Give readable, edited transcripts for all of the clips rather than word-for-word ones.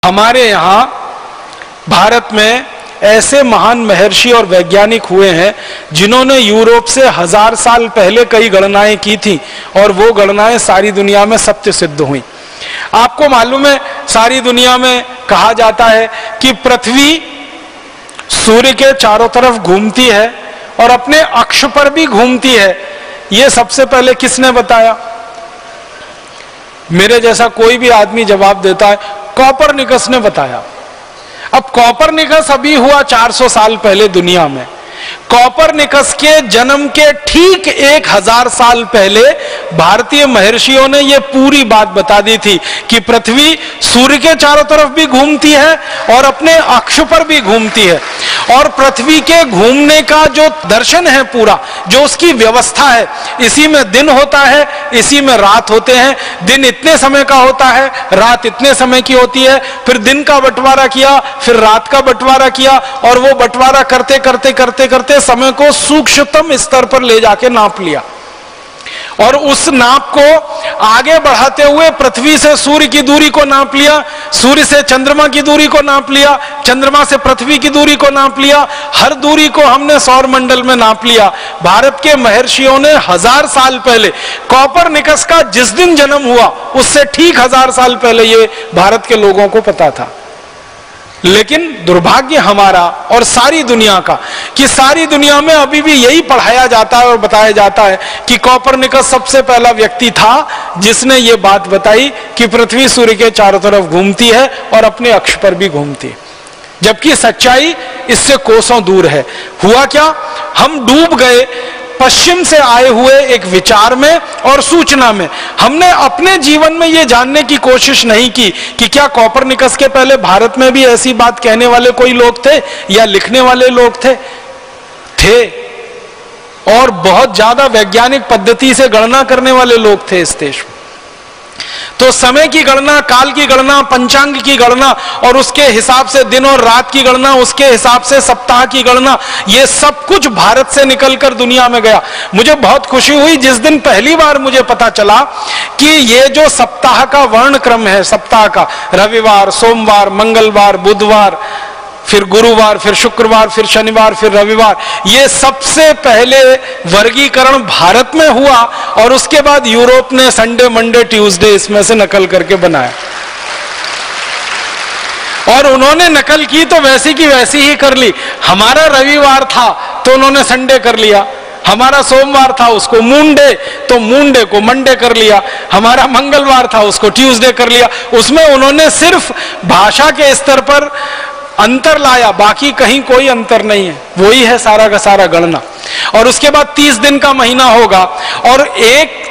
हमारे यहाँ भारत में ऐसे महान महर्षि और वैज्ञानिक हुए हैं जिन्होंने यूरोप से 1000 साल पहले कई गणनाएं की थी और वो गणनाएं सारी दुनिया में सत्य सिद्ध हुई। आपको मालूम है, सारी दुनिया में कहा जाता है कि पृथ्वी सूर्य के चारों तरफ घूमती है और अपने अक्ष पर भी घूमती है। ये सबसे पहले किसने बताया? मेरे जैसा कोई भी आदमी जवाब देता है कोपरनिकस ने बताया। अब कोपरनिकस अभी हुआ 400 साल पहले दुनिया में। कोपरनिकस के जन्म के ठीक 1000 साल पहले भारतीय महर्षियों ने यह पूरी बात बता दी थी कि पृथ्वी सूर्य के चारों तरफ भी घूमती है और अपने अक्ष पर भी घूमती है। और पृथ्वी के घूमने का जो दर्शन है पूरा, जो उसकी व्यवस्था है, इसी में दिन होता है, इसी में रात होते हैं। दिन इतने समय का होता है, रात इतने समय की होती है। फिर दिन का बंटवारा किया, फिर रात का बंटवारा किया और वो बंटवारा करते करते करते करते समय को सूक्ष्मतम स्तर पर ले जाके नाप लिया और उस नाप को आगे बढ़ाते हुए पृथ्वी से सूर्य की दूरी को नाप लिया, सूर्य से चंद्रमा की दूरी को नाप लिया, चंद्रमा से पृथ्वी की दूरी को नाप लिया। हर दूरी को हमने सौर मंडल में नाप लिया। भारत के महर्षियों ने 1000 साल पहले, कोपरनिकस का जिस दिन जन्म हुआ उससे ठीक 1000 साल पहले ये भारत के लोगों को पता था। लेकिन दुर्भाग्य हमारा और सारी दुनिया का कि सारी दुनिया में अभी भी यही पढ़ाया जाता है और बताया जाता है कि कोपरनिकस सबसे पहला व्यक्ति था जिसने ये बात बताई कि पृथ्वी सूर्य के चारों तरफ घूमती है और अपने अक्ष पर भी घूमती है, जबकि सच्चाई इससे कोसों दूर है। हुआ क्या, हम डूब गए पश्चिम से आए हुए एक विचार में और सूचना में। हमने अपने जीवन में यह जानने की कोशिश नहीं की कि क्या कोपरनिकस के पहले भारत में भी ऐसी बात कहने वाले कोई लोग थे या लिखने वाले लोग थे और बहुत ज्यादा वैज्ञानिक पद्धति से गणना करने वाले लोग थे इस देश में। तो समय की गणना, काल की गणना, पंचांग की गणना और उसके हिसाब से दिन और रात की गणना, उसके हिसाब से सप्ताह की गणना, ये सब कुछ भारत से निकलकर दुनिया में गया। मुझे बहुत खुशी हुई जिस दिन पहली बार मुझे पता चला कि ये जो सप्ताह का वर्ण क्रम है, सप्ताह का रविवार, सोमवार, मंगलवार, बुधवार, फिर गुरुवार, फिर शुक्रवार, फिर शनिवार, फिर रविवार, ये सबसे पहले वर्गीकरण भारत में हुआ और उसके बाद यूरोप ने संडे, मंडे, ट्यूसडे इसमें से नकल करके बनाया। और उन्होंने नकल की तो वैसी की वैसी ही कर ली। हमारा रविवार था तो उन्होंने संडे कर लिया, हमारा सोमवार था उसको मूनडे तो मूनडे को मंडे कर लिया, हमारा मंगलवार था उसको ट्यूसडे कर लिया। उसमें उन्होंने सिर्फ भाषा के स्तर पर अंतर लाया, बाकी कहीं कोई अंतर नहीं है, वही है सारा का सारा गणना। और उसके बाद 30 दिन का महीना होगा और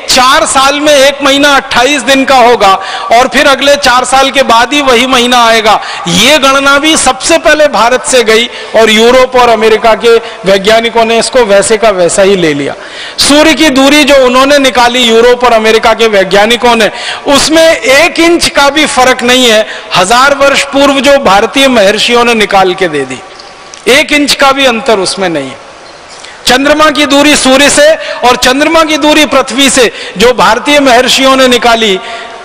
4 साल में एक महीना 28 दिन का होगा और फिर अगले 4 साल के बाद ही वही महीना आएगा। ये गणना भी सबसे पहले भारत से गई और यूरोप और अमेरिका के वैज्ञानिकों ने इसको वैसे का वैसा ही ले लिया। सूर्य की दूरी जो उन्होंने निकाली यूरोप और अमेरिका के वैज्ञानिकों ने, उसमें 1 इंच का भी फर्क नहीं है 1000 वर्ष पूर्व जो भारतीय महर्षियों ने निकाल के दे दी। 1 इंच का भी अंतर उसमें नहीं है। चंद्रमा की दूरी सूर्य से और चंद्रमा की दूरी पृथ्वी से जो भारतीय महर्षियों ने निकाली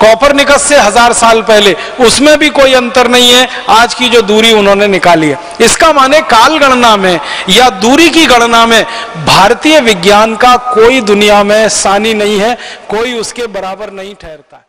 कोपरनिकस से 1000 साल पहले, उसमें भी कोई अंतर नहीं है आज की जो दूरी उन्होंने निकाली है। इसका माने काल गणना में या दूरी की गणना में भारतीय विज्ञान का कोई दुनिया में सानी नहीं है, कोई उसके बराबर नहीं ठहरता।